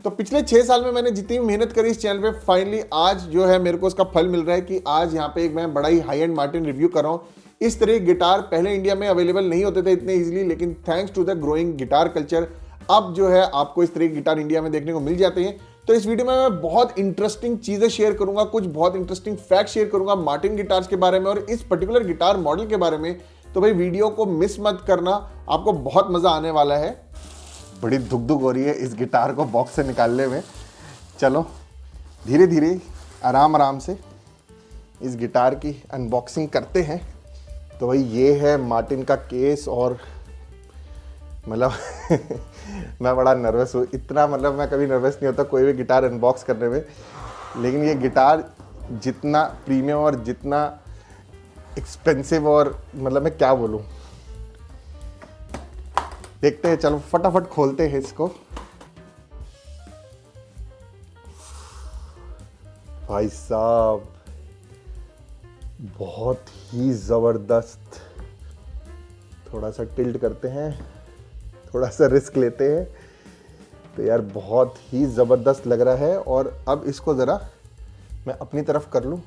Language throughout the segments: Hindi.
तो पिछले 6 साल में मैंने जितनी मेहनत करी इस चैनल पे, फाइनली आज जो है मेरे को उसका फल मिल रहा है कि आज यहाँ पे एक मैं बड़ा ही हाई एंड मार्टिन रिव्यू कर रहा हूँ। इस तरह के गिटार पहले इंडिया में अवेलेबल नहीं होते थे इतने इजीली, लेकिन thanks to the growing guitar culture अब जो है आपको इस तरह के गिटार इंडिया में देखने को मिल जाते हैं। तो इस वीडियो में मैं बहुत इंटरेस्टिंग चीजें शेयर करूंगा, कुछ बहुत इंटरेस्टिंग फैक्ट शेयर करूंगा मार्टिन गिटार्स के बारे में और इस पर्टिकुलर गिटार मॉडल के बारे में। तो भाई वीडियो को मिस मत करना, आपको बहुत मजा आने वाला है। बड़ी धुक धुक हो रही है इस गिटार को बॉक्स से निकालने में। चलो धीरे धीरे आराम आराम से इस गिटार की अनबॉक्सिंग करते हैं। तो भाई ये है मार्टिन का केस और मतलब मैं बड़ा नर्वस हूँ, इतना मतलब मैं कभी नर्वस नहीं होता कोई भी गिटार अनबॉक्स करने में, लेकिन ये गिटार जितना प्रीमियम और जितना एक्सपेंसिव और मतलब मैं क्या बोलूँ, देखते हैं। चलो फटाफट खोलते हैं इसको। भाई साहब बहुत ही ज़बरदस्त। थोड़ा सा टिल्ट करते हैं, थोड़ा सा रिस्क लेते हैं। तो यार बहुत ही ज़बरदस्त लग रहा है। और अब इसको ज़रा मैं अपनी तरफ कर लूँ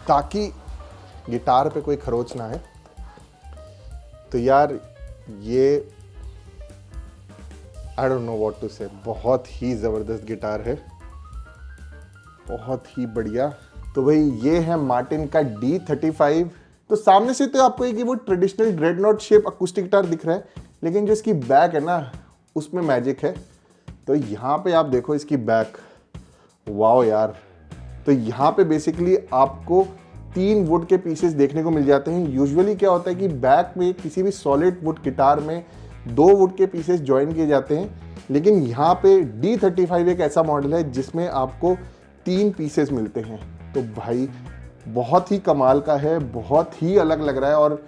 ताकि गिटार पे कोई खरोच ना है। तो यार ये I don't know what to say, बहुत ही ज़बरदस्त गिटार है, बहुत ही बढ़िया। तो भाई ये है मार्टिन का D35। तो सामने से तो आपको एक वो traditional Dreadnought shape acoustic guitar दिख रहा है, लेकिन जो इसकी बैक है ना उसमें मैजिक है। तो यहाँ पे आप देखो इसकी बैक, वाओ यार। तो यहाँ पे बेसिकली आपको 3 वुड के पीसेस देखने को मिल जाते हैं। यूजुअली क्या होता है कि बैक में किसी भी सॉलिड वुड गिटार में 2 वुड के पीसेस ज्वाइन किए जाते हैं, लेकिन यहाँ पे D35 एक ऐसा मॉडल है जिसमें आपको 3 पीसेस मिलते हैं। तो भाई बहुत ही कमाल का है, बहुत ही अलग लग रहा है और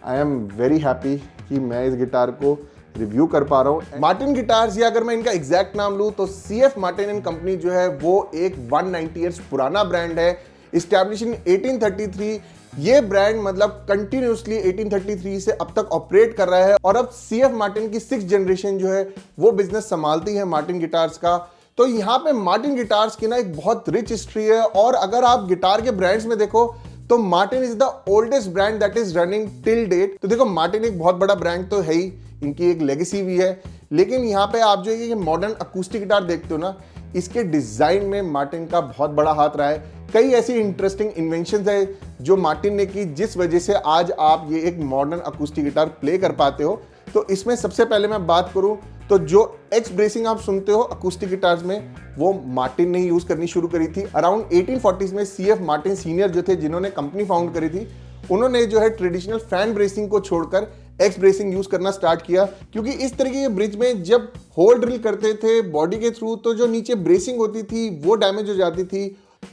आई एम वेरी हैप्पी कि मैं इस गिटार को रिव्यू कर पा रहा हूँ। मार्टिन गिटार्स, या अगर मैं इनका एग्जैक्ट नाम लूँ तो CF मार्टिन एंड कंपनी जो है वो एक 190 ईयर्स पुराना ब्रांड है, इस्टेब्लिश इन 1833। ये ब्रांड मतलब कंटिन्यूसली 1833 से अब तक ऑपरेट कर रहा है और अब CF मार्टिन की 6th जनरेशन जो है वो बिजनेस संभालती है मार्टिन गिटार्स का। तो यहाँ पे मार्टिन गिटार्स की ना एक बहुत रिच हिस्ट्री है और अगर आप गिटार के ब्रांड्स में देखो तो Martin is the oldest brand that is running till date. तो देखो मार्टिन एक बहुत बड़ा ब्रांड तो है ही, इनकी एक लेगेसी भी है, लेकिन यहाँ पे आप जो ये मॉडर्न अकूस्टिक गिटार देखते हो ना, इसके डिजाइन में मार्टिन का बहुत बड़ा हाथ रहा है। कई ऐसी इंटरेस्टिंग इन्वेंशंस है जो मार्टिन ने की जिस वजह से आज आप ये एक मॉडर्न अकूस्टिक गिटार प्ले कर पाते हो। तो इसमें सबसे पहले मैं बात करूं तो जो एक्स ब्रेसिंग आप सुनते हो अकूस्टिक गिटार्स में वो मार्टिन ने यूज करनी शुरू करी थी। अराउंड 1840s में CF मार्टिन सीनियर जो थे, जिन्होंने कंपनी फाउंड करी थी, उन्होंने जो है ट्रेडिशनल फैन ब्रेसिंग को छोड़कर एक्स ब्रेसिंग यूज करना स्टार्ट किया, क्योंकि इस तरीके के ब्रिज में जब होल ड्रिल करते थे बॉडी के थ्रू तो जो नीचे ब्रेसिंग होती थी वो डैमेज हो जाती थी।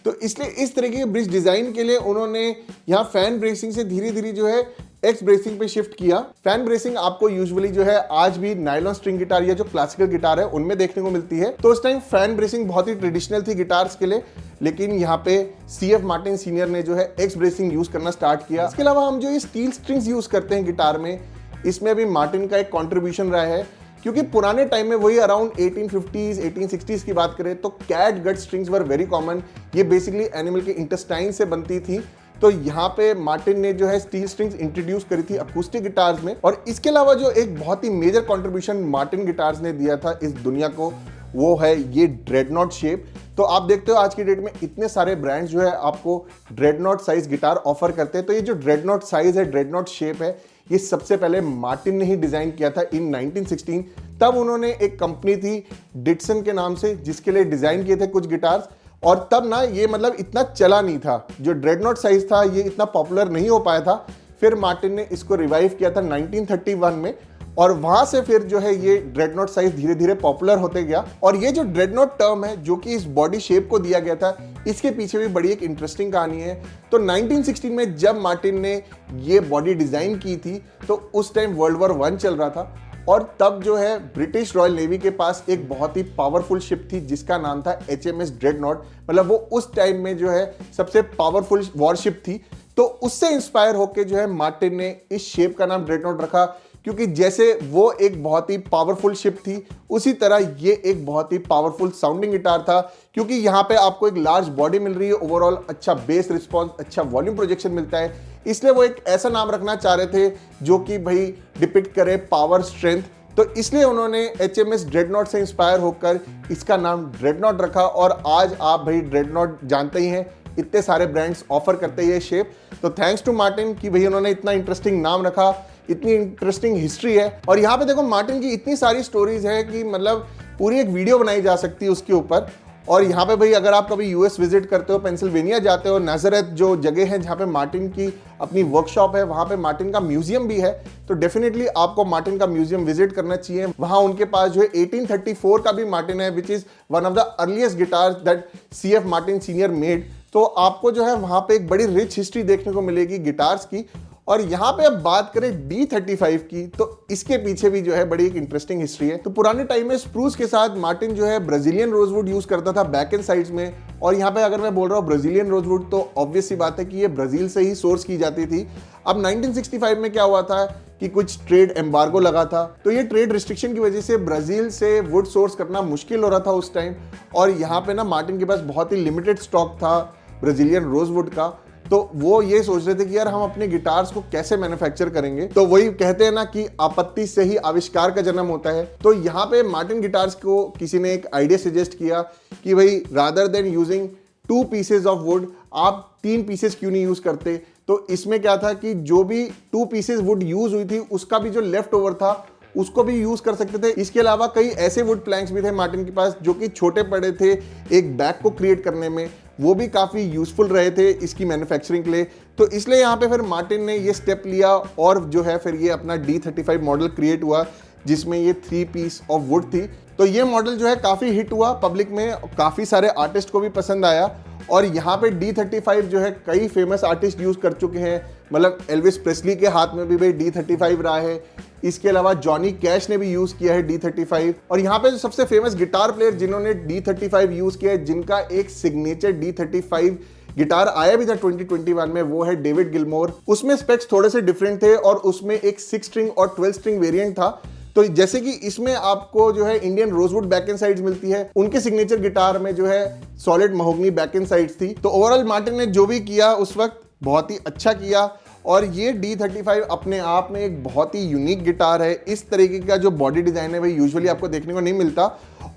तो इसलिए इस तरीके के ब्रिज डिजाइन के लिए उन्होंने यहाँ फैन ब्रेसिंग से धीरे धीरे जो है एक्स ब्रेसिंग पे शिफ्ट किया। फैन ब्रेसिंग आपको यूजुअली जो है आज भी नायलॉन स्ट्रिंग गिटार या जो क्लासिकल गिटार है उनमें देखने को मिलती है। तो उस टाइम फैन ब्रेसिंग बहुत ही ट्रेडिशनल थी गिटार्स के लिए, लेकिन यहाँ पे CF मार्टिन सीनियर ने जो है एक्स ब्रेसिंग यूज करना स्टार्ट किया। इसके अलावा हम जो ये स्टील स्ट्रिंग्स यूज करते हैं गिटार में, इसमें भी मार्टिन का एक कॉन्ट्रीब्यूशन रहा है, क्योंकि पुराने टाइम में वही अराउंड 1850s 1860s की बात करें तो cat gut strings were very common. ये बेसिकली एनिमल के इंटेस्टाइन से बनती थी। तो यहाँ पे मार्टिन ने जो है स्टील स्ट्रिंग्स इंट्रोड्यूस करी थी अकूस्टिक गिटार्स में। और इसके अलावा जो एक बहुत ही मेजर कंट्रीब्यूशन मार्टिन गिटार्स ने दिया था इस दुनिया को, वो है ये ड्रेडनॉट शेप। तो आप देखते हो आज की डेट में इतने सारे ब्रांड्स जो है आपको ड्रेडनॉट साइज गिटार ऑफर करते हैं। तो ये जो ड्रेडनॉट साइज है, ड्रेडनॉट शेप है, ये सबसे पहले मार्टिन ने ही डिजाइन किया था इन 1916। तब उन्होंने एक कंपनी थी डिटसन के नाम से जिसके लिए डिजाइन किए थे कुछ गिटार्स, और तब ना ये मतलब इतना चला नहीं था, जो ड्रेडनॉट साइज था ये इतना पॉपुलर नहीं हो पाया था। फिर मार्टिन ने इसको रिवाइव किया था 1931 में और वहां से फिर जो है ये ड्रेडनॉट साइज धीरे धीरे पॉपुलर होते गया। और ये जो ड्रेडनॉट टर्म है जो कि इस बॉडी शेप को दिया गया था, इसके पीछे भी बड़ी एक इंटरेस्टिंग कहानी है। तो 1916 में जब मार्टिन ने ये बॉडी डिजाइन की थी तो उस टाइम वर्ल्ड वॉर 1 चल रहा था और तब जो है ब्रिटिश रॉयल नेवी के पास एक बहुत ही पावरफुल शिप थी जिसका नाम था HMS ड्रेडनॉट। मतलब वो उस टाइम में जो है सबसे पावरफुल वॉरशिप थी। तो उससे इंस्पायर होकर जो है मार्टिन ने इस शेप का नाम ड्रेडनॉट रखा, क्योंकि जैसे वो एक बहुत ही पावरफुल शिप थी, उसी तरह ये एक बहुत ही पावरफुल साउंडिंग गिटार था, क्योंकि यहाँ पे आपको एक लार्ज बॉडी मिल रही है, ओवरऑल अच्छा बेस रिस्पॉन्स, अच्छा वॉल्यूम प्रोजेक्शन मिलता है, इसलिए वो एक ऐसा नाम रखना चाह रहे थे जो कि भाई डिपिक्ट करे पावर स्ट्रेंथ। तो इसलिए उन्होंने HMS ड्रेडनॉट से इंस्पायर होकर इसका नाम ड्रेडनॉट रखा, और आज आप भाई ड्रेडनॉट जानते ही हैं, इतने सारे ब्रांड्स ऑफर करते हैं ये शेप। तो थैंक्स टू मार्टिन कि भाई उन्होंने इतना इंटरेस्टिंग नाम रखा, इतनी इंटरेस्टिंग हिस्ट्री है। और यहाँ पे देखो मार्टिन की इतनी सारी स्टोरीज है कि मतलब पूरी एक वीडियो बनाई जा सकती है उसके ऊपर। और यहाँ पे भाई अगर आप कभी यूएस विजिट करते हो, पेंसिल्वेनिया जाते हो, नाज़ारेथ जो जगह है जहाँ पे मार्टिन की अपनी वर्कशॉप है, वहाँ पे मार्टिन का म्यूजियम भी है, तो डेफिनेटली आपको मार्टिन का म्यूजियम विजिट करना चाहिए। वहाँ उनके पास जो है 1834 का भी मार्टिन है, which is one of the earliest guitars that CF Martin senior made. तो आपको जो है वहाँ पे एक बड़ी रिच हिस्ट्री देखने को मिलेगी गिटार्स की। और यहाँ पे अब बात करें D35 की, तो इसके पीछे भी जो है बड़ी एक इंटरेस्टिंग हिस्ट्री है। तो पुराने टाइम में स्प्रूस के साथ मार्टिन जो है ब्राजीलियन रोजवुड यूज करता था बैक एंड साइड्स में। और यहाँ पे अगर मैं बोल रहा हूँ ब्राजीलियन रोजवुड, तो ऑब्वियस सी बात है कि ये ब्राजील से ही सोर्स की जाती थी। अब 1965 में क्या हुआ था कि कुछ ट्रेड एम्बार्गो लगा था, तो ये ट्रेड रिस्ट्रिक्शन की वजह से ब्राजील से वुड सोर्स करना मुश्किल हो रहा था उस टाइम। और यहाँ पे ना मार्टिन के पास बहुत ही लिमिटेड स्टॉक था ब्राजीलियन रोजवुड का, तो वो ये सोच रहे थे कि यार हम अपने गिटार्स को कैसे मैन्युफैक्चर करेंगे। तो वही कहते हैं ना कि आपत्ति से ही आविष्कार का जन्म होता है। तो यहाँ पे मार्टिन गिटार्स को किसी ने एक आइडिया सजेस्ट किया कि भाई rather than using 2 pieces of would, आप 3 पीसेज क्यों नहीं यूज करते। तो इसमें क्या था कि जो भी 2 पीसेज वुड यूज हुई थी, उसका भी जो लेफ्ट ओवर था उसको भी यूज कर सकते थे। इसके अलावा कई ऐसे वुड प्लैंक्स भी थे मार्टिन के पास जो कि छोटे पड़े थे एक बैग को क्रिएट करने में, वो भी काफ़ी यूजफुल रहे थे इसकी मैन्युफैक्चरिंग के लिए। तो इसलिए यहाँ पे फिर मार्टिन ने ये स्टेप लिया और जो है फिर ये अपना D35 मॉडल क्रिएट हुआ, जिसमें ये 3 पीस ऑफ वुड थी। तो ये मॉडल जो है काफ़ी हिट हुआ पब्लिक में, काफ़ी सारे आर्टिस्ट को भी पसंद आया। और यहाँ पे D35 जो है कई फेमस आर्टिस्ट यूज कर चुके हैं, मतलब एल्विस प्रेस्ली के हाथ में भी भाई D35 रहा है। इसके अलावा जॉनी कैश ने भी यूज किया है D35। और यहाँ पे जो सबसे फेमस गिटार प्लेयर जिन्होंने D35 यूज किया है, जिनका एक सिग्नेचर D35 गिटार आया भी था 2021 में, वो है डेविड गिलमोर। उसमें स्पेक्स थोड़े से डिफरेंट थे और उसमें एक 6 स्ट्रिंग और 12 स्ट्रिंग वेरिएंट था। तो जैसे कि इसमें आपको जो है Indian rosewood back and sides मिलती है, उनके सिग्नेचर गिटार में जो है solid mahogany back and sides थी। तो ओवरऑल मार्टिन ने जो भी किया उस वक्त बहुत ही अच्छा किया। और ये D35 अपने आप में एक बहुत ही यूनिक गिटार है। इस तरीके का जो बॉडी डिजाइन है भाई यूजुअली आपको देखने को नहीं मिलता।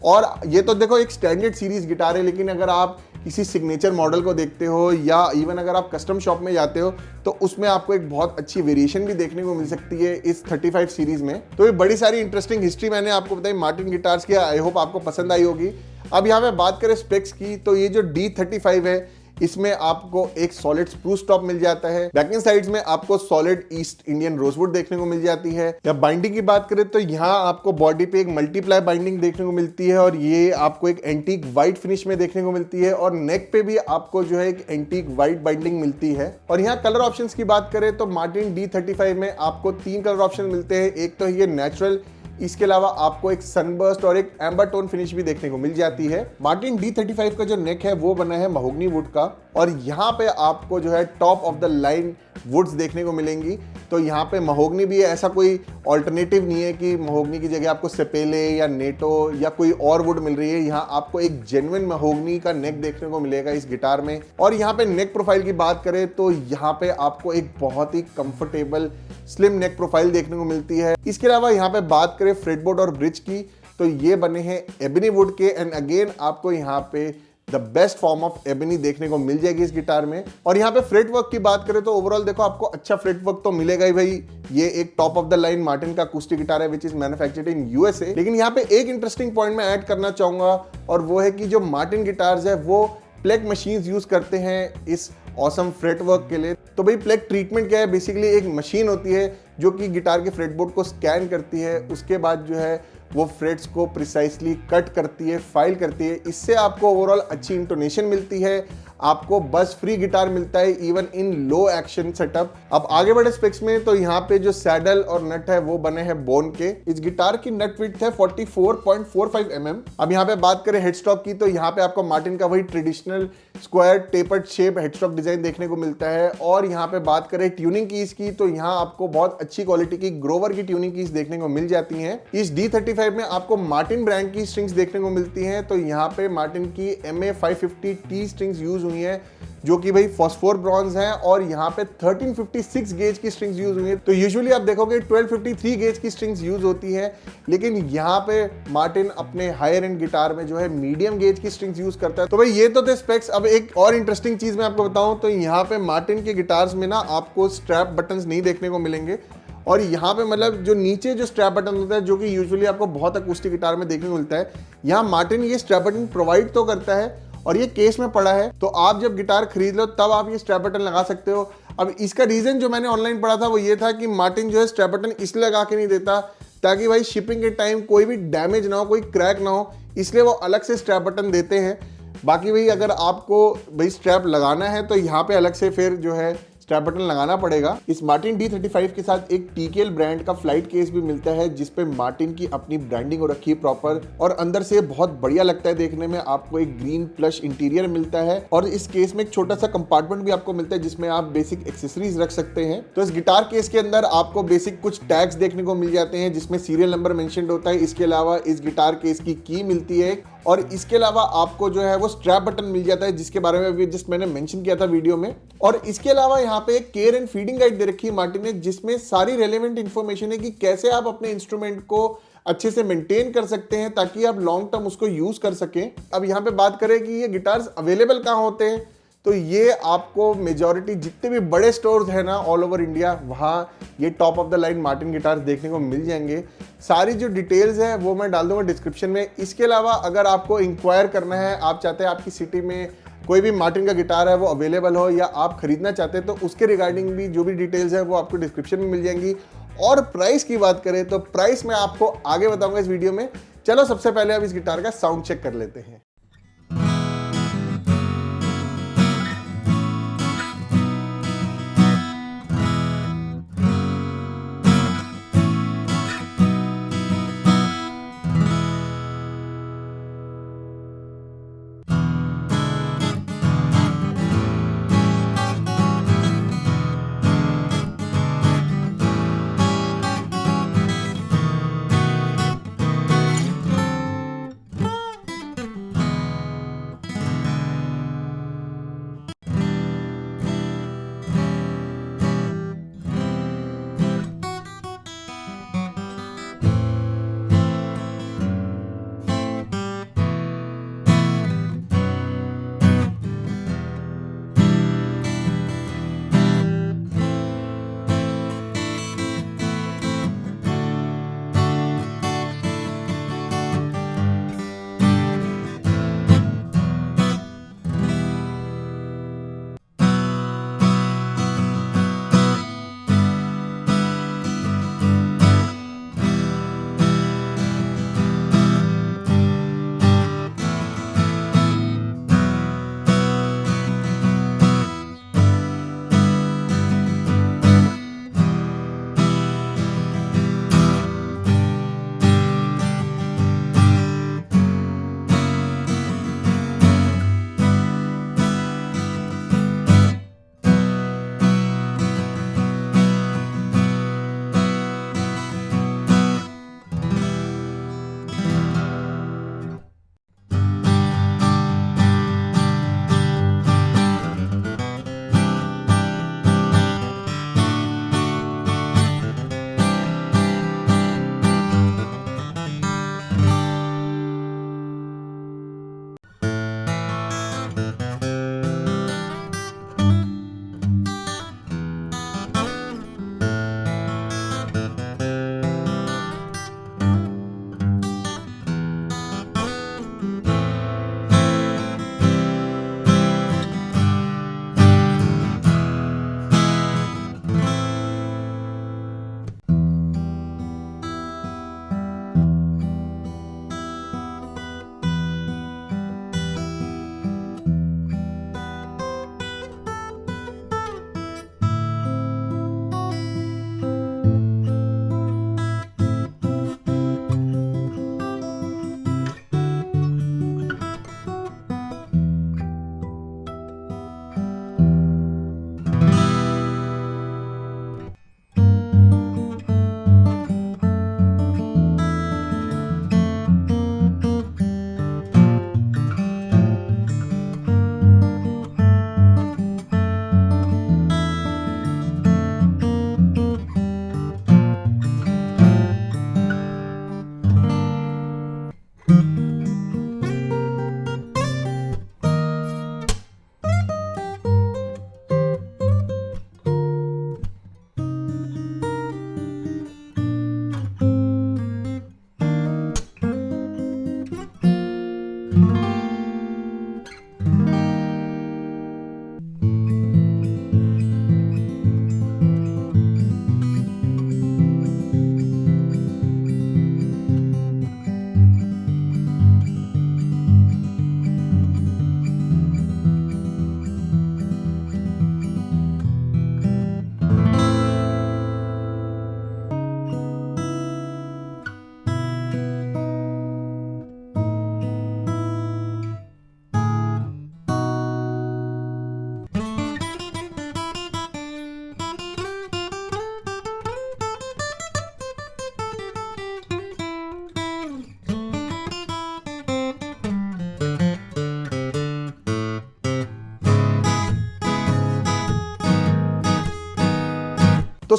और ये तो देखो एक स्टैंडर्ड सीरीज गिटार है, लेकिन अगर आप किसी सिग्नेचर मॉडल को देखते हो या इवन अगर आप कस्टम शॉप में जाते हो, तो उसमें आपको एक बहुत अच्छी वेरिएशन भी देखने को मिल सकती है इस 35 सीरीज में। तो ये बड़ी सारी इंटरेस्टिंग हिस्ट्री मैंने आपको बताई मार्टिन गिटार्स की, आई होप आपको पसंद आई होगी। अब यहाँ पे बात करें स्पेक्स की, तो ये जो D35 है इसमें आपको एक सॉलिड स्प्रूस टॉप मिल जाता है। बैक एंड साइड्स में आपको सॉलिड ईस्ट इंडियन रोजवुड देखने को मिल जाती है। या बाइंडिंग की बात करें तो यहाँ आपको बॉडी पे एक मल्टीप्लाई बाइंडिंग देखने को मिलती है और ये आपको एक एंटीक व्हाइट फिनिश में देखने को मिलती है। और नेक पे भी आपको जो है एक एंटीक व्हाइट बाइंडिंग मिलती है। और यहाँ कलर ऑप्शंस की बात करें तो मार्टिन D35 में आपको 3 कलर ऑप्शन मिलते हैं। एक तो ये नेचुरल, इसके अलावा आपको एक सनबर्स्ट और एक एम्बर टोन फिनिश भी देखने को मिल जाती है। मार्टिन D35 का जो नेक है वो बना है महोगनी वुड का, और यहाँ पे आपको जो है top of the line woods देखने को मिलेंगी। तो यहाँ पे महोगनी भी है, ऐसा कोई ऑल्टरनेटिव नहीं है कि महोगनी की जगह आपको सेपेले या नेटो या कोई और वुड मिल रही है। यहाँ आपको एक जेन्युइन महोगनी का नेक देखने को मिलेगा इस गिटार में। और यहाँ पे नेक प्रोफाइल की बात करें तो यहाँ पे आपको एक बहुत ही कंफर्टेबल स्लिम नेक प्रोफाइल देखने को मिलती है। इसके अलावा यहाँ पे बात करें फ्रेटबोर्ड और ब्रिज की, तो ये बने हैं एबनी वुड के, एंड अगेन आपको यहाँ पे the best form of ebony देखने को मिल जाएगी इस गिटार में। और यहाँ पे फ्रेट वर्क की बात करें तो ओवरऑल देखो आपको अच्छा फ्रेट वर्क तो मिलेगा ही भाई। ये एक top of the line Martin का अकूस्टिक गिटार है which is manufactured in USA। लेकिन यहाँ पे एक इंटरेस्टिंग पॉइंट मैं ऐड करना चाहूंगा, और वो है कि जो मार्टिन गिटार्स है वो प्लेग मशीन्स यूज करते हैं इस ऑसम फ्रेट वर्क के लिए। तो भाई प्लेग ट्रीटमेंट क्या है, बेसिकली एक मशीन होती है जो कि गिटार के फ्रेटबोर्ड को स्कैन करती है, उसके बाद जो है वो फ्रेट्स को प्रिसाइसली कट करती है, फाइल करती है। इससे आपको ओवरऑल अच्छी इंटोनेशन मिलती है, आपको बस फ्री गिटार मिलता है even in low action setup. अब आगे बढ़े स्पेक्स में तो यहाँ पे जो सैडल और नट है वो बने हैं बोन के। इस गिटार की नट विड्थ है 44.45 mm। अब यहाँ पे बात करें हेडस्टॉक की तो यहाँ पे आपको मार्टिन का वही traditional square tapered shape headstock design देखने को मिलता है। और यहाँ पे बात करें ट्यूनिंग कीज की तो यहाँ आपको बहुत अच्छी क्वालिटी की ग्रोवर की ट्यूनिंग कीज देखने को मिल जाती हैं। इस D35 में आपको मार्टिन ब्रांड की स्ट्रिंग्स देखने को मिलती हैं। तो यहाँ पे मार्टिन की MA550T स्ट्रिंग्स यूज हुई हैं जो कि भाई फॉस्फोर ब्रॉन्ज हैं और यहाँ पे 1356 गेज की स्ट्रिंग्स यूज हुई है। तो यूजुअली आप देखोगे 1253 गेज की स्ट्रिंग्स यूज होती है, लेकिन यहाँ पे मार्टिन अपने हायर एंड गिटार में जो है मीडियम गेज की स्ट्रिंग्स यूज करता है। तो भाई ये तो थे स्पेक्स। अब एक और इंटरेस्टिंग चीज मैं आपको बताऊं तो यहाँ पे मार्टिन के गिटार्स में ना आपको स्ट्रैप बटन्स नहीं देखने को मिलेंगे। और यहाँ पे मतलब जो नीचे जो स्ट्रैप बटन होता है जो कि यूजुअली आपको बहुत अकूस्टिक गिटार में देखने को मिलता है, यहाँ मार्टिन ये स्ट्रैप बटन प्रोवाइड तो करता है और ये केस में पड़ा है। तो आप जब गिटार खरीद लो तब आप ये स्ट्रैप बटन लगा सकते हो। अब इसका रीजन जो मैंने ऑनलाइन पढ़ा था वो ये था कि मार्टिन जो है स्ट्रैप बटन इसलिए लगा के नहीं देता ताकि भाई शिपिंग के टाइम कोई भी डैमेज ना हो, कोई क्रैक ना हो, इसलिए वो अलग से स्ट्रैप बटन देते हैं। बाकी भाई अगर आपको भाई स्ट्रैप लगाना है तो यहाँ पे अलग से फिर जो है स्ट्रैप बटन लगाना पड़ेगा। इस मार्टिन D35 के साथ एक TKL ब्रांड का फ्लाइट केस भी मिलता है जिसपे मार्टिन की अपनी ब्रांडिंग हो रखी है प्रॉपर, और अंदर से बहुत बढ़िया लगता है देखने में। आपको एक ग्रीन प्लश इंटीरियर मिलता है और इस केस में एक छोटा सा कंपार्टमेंट भी आपको मिलता है जिसमें आप बेसिक एक्सेसरीज रख सकते हैं। तो इस गिटार केस के अंदर आपको बेसिक कुछ टैग्स देखने को मिल जाते हैं जिसमें सीरियल नंबर मेंशन्ड होता है। इसके अलावा इस गिटार केस की की मिलती है और इसके अलावा आपको जो है वो स्ट्रैप बटन मिल जाता है जिसके बारे में अभी जस्ट मैंने मेंशन किया था वीडियो में। और इसके अलावा यहाँ पे एक केयर एंड फीडिंग गाइड दे रखी है मार्टिन ने जिसमें सारी रेलेवेंट इंफॉर्मेशन है कि कैसे आप अपने इंस्ट्रूमेंट को अच्छे से मेंटेन कर सकते हैं ताकि आप लॉन्ग टर्म उसको यूज कर सकें। अब यहाँ पे बात करें कि ये गिटार्स अवेलेबल कहाँ होते हैं तो ये आपको मेजॉरिटी जितने भी बड़े स्टोर्स हैं ना ऑल ओवर इंडिया वहाँ ये top of the line Martin guitars देखने को मिल जाएंगे। सारी जो डिटेल्स है वो मैं डाल दूंगा डिस्क्रिप्शन में। इसके अलावा अगर आपको इंक्वायर करना है, आप चाहते हैं आपकी सिटी में कोई भी मार्टिन का गिटार है वो अवेलेबल हो या आप खरीदना चाहते हैं तो उसके रिगार्डिंग भी जो भी डिटेल्स है वो आपको डिस्क्रिप्शन में मिल जाएंगी। और प्राइस की बात करें तो प्राइस मैं आपको आगे बताऊंगा इस वीडियो में। चलो सबसे पहले अब इस गिटार का साउंड चेक कर लेते हैं।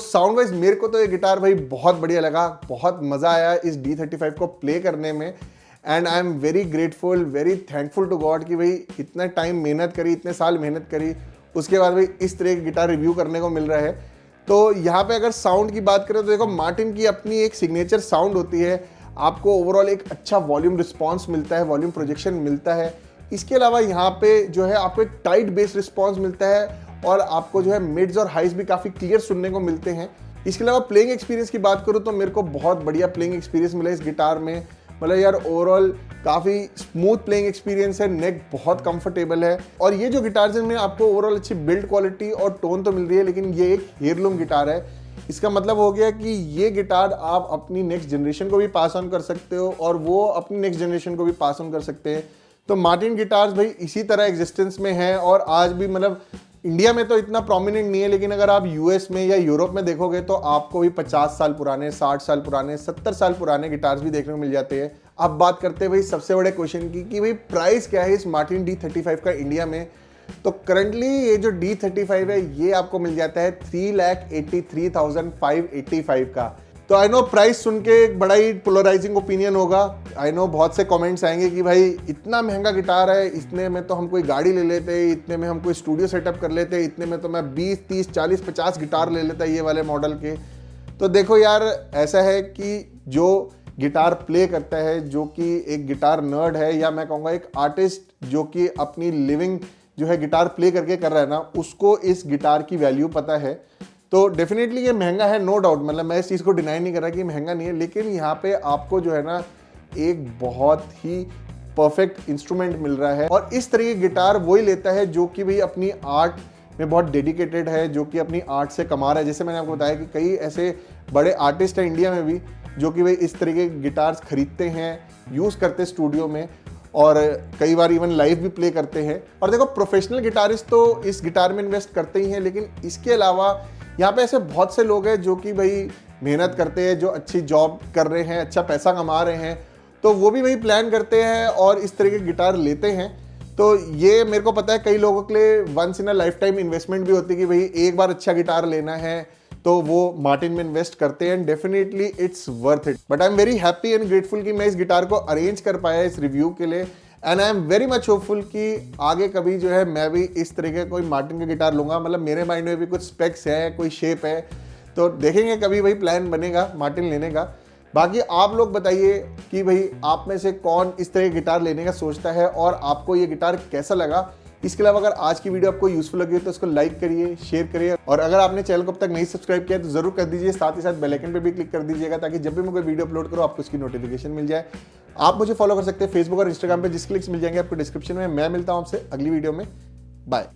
साउंड वाइज मेरे को तो ये गिटार भाई बहुत बढ़िया लगा, बहुत मजा आया इस D35 को प्ले करने में। And I am very grateful, very thankful to God कि भाई इतना टाइम मेहनत करी, इतने साल मेहनत करी, उसके बाद भाई इस तरह की गिटार रिव्यू करने को मिल रहा है। तो यहाँ पे अगर साउंड की बात करें तो देखो मार्टिन की अपनी एक सिग्नेचर साउंड होती है, आपको ओवरऑल एक अच्छा वॉल्यूम रिस्पॉन्स मिलता है, वॉल्यूम प्रोजेक्शन मिलता है। इसके अलावा यहाँ पे जो है आपको एक टाइट बेस रिस्पॉन्स मिलता है और आपको जो है मिड्स और हाइज भी काफ़ी क्लियर सुनने को मिलते हैं। इसके अलावा प्लेइंग एक्सपीरियंस की बात करूँ तो मेरे को बहुत बढ़िया प्लेइंग एक्सपीरियंस मिला इस गिटार में। मतलब यार ओवरऑल काफ़ी स्मूथ प्लेइंग एक्सपीरियंस है, नेक बहुत कंफर्टेबल है। और ये जो गिटार में आपको ओवरऑल अच्छी बिल्ड क्वालिटी और टोन तो मिल रही है, लेकिन ये एक हेयरलूम गिटार है। इसका मतलब हो गया कि ये गिटार आप अपनी नेक्स्ट जनरेशन को भी पास ऑन कर सकते हो और वो अपनी नेक्स्ट जनरेशन को भी पास ऑन कर सकते हैं। तो मार्टिन गिटार्स भाई इसी तरह एग्जिस्टेंस में है और आज भी मतलब इंडिया में तो इतना प्रोमिनेंट नहीं है, लेकिन अगर आप यूएस में या यूरोप में देखोगे तो आपको भी 50 साल पुराने, 60 साल पुराने, 70 साल पुराने गिटार्स भी देखने को मिल जाते हैं। अब बात करते हैं भाई सबसे बड़े क्वेश्चन की कि भाई प्राइस क्या है इस मार्टिन D35 का इंडिया में। तो करंटली ये जो D35 है ये आपको मिल जाता है 3,83,585 का। तो आई नो प्राइस सुन के एक बड़ा ही पोलराइजिंग ओपिनियन होगा। आई नो बहुत से कमेंट्स आएंगे कि भाई इतना महंगा गिटार है, इतने में तो हम कोई गाड़ी ले लेते, इतने में हम कोई स्टूडियो सेटअप कर लेते, इतने में तो मैं 20, 30, 40, 50 गिटार ले लेता ये वाले मॉडल के। तो देखो यार ऐसा है कि जो गिटार प्ले करता है, जो कि एक गिटार नर्ड है या मैं कहूँगा एक आर्टिस्ट जो कि अपनी लिविंग जो है गिटार प्ले करके कर रहा है ना, उसको इस गिटार की वैल्यू पता है। तो डेफिनेटली ये महंगा है, नो डाउट। मतलब मैं इस चीज़ को डिनाई नहीं कर रहा कि महंगा नहीं है, लेकिन यहाँ पे आपको जो है ना एक बहुत ही परफेक्ट इंस्ट्रूमेंट मिल रहा है। और इस तरह की गिटार वही लेता है जो कि भाई अपनी आर्ट में बहुत डेडिकेटेड है, जो कि अपनी आर्ट से कमा रहा है। जैसे मैंने आपको बताया कि कई ऐसे बड़े आर्टिस्ट हैं इंडिया में भी जो कि भाई इस तरह के गिटार्स खरीदते हैं, यूज़ करते हैं स्टूडियो में और कई बार इवन लाइव भी प्ले करते हैं। और देखो प्रोफेशनल गिटारिस्ट तो इस गिटार में इन्वेस्ट करते ही हैं, लेकिन इसके अलावा यहाँ पे ऐसे बहुत से लोग हैं जो कि भाई मेहनत करते हैं, जो अच्छी जॉब कर रहे हैं, अच्छा पैसा कमा रहे हैं, तो वो भी भाई प्लान करते हैं और इस तरह के गिटार लेते हैं। तो ये मेरे को पता है कई लोगों के लिए once in a lifetime investment भी होती है कि भाई एक बार अच्छा गिटार लेना है, तो वो मार्टिन में इन्वेस्ट करते हैं। And definitely it's worth it. But I am very happy and grateful कि मैं इस गिटार को अरेंज कर पाया इस रिव्यू के लिए। And I am very much hopeful कि आगे कभी जो है मैं भी इस तरह का कोई मार्टिन का गिटार लूँगा। मतलब मेरे माइंड में भी कुछ स्पेक्स है, कोई शेप है, तो देखेंगे कभी भाई प्लान बनेगा मार्टिन लेने का। बाकी आप लोग बताइए कि भाई आप में से कौन इस तरह गिटार लेने का सोचता है और आपको ये गिटार कैसा लगा। इसके अलावा अगर आज की वीडियो आपको यूजफुल लगी हो तो इसको लाइक करिए, शेयर करिए, और अगर आपने चैनल को अब तक नहीं सब्सक्राइब किया तो जरूर कर दीजिए। साथ ही साथ बेल आइकन पे भी क्लिक कर दीजिएगा ताकि जब भी मैं कोई वीडियो अपलोड करूँ आपको उसकी नोटिफिकेशन मिल जाए। आप मुझे फॉलो कर सकते हैं फेसबुक और इंस्टाग्राम पे, जिसके लिंक्स मिल जाएंगे आपको डिस्क्रिप्शन में। मैं मिलता हूँ आपसे अगली वीडियो में। बाय।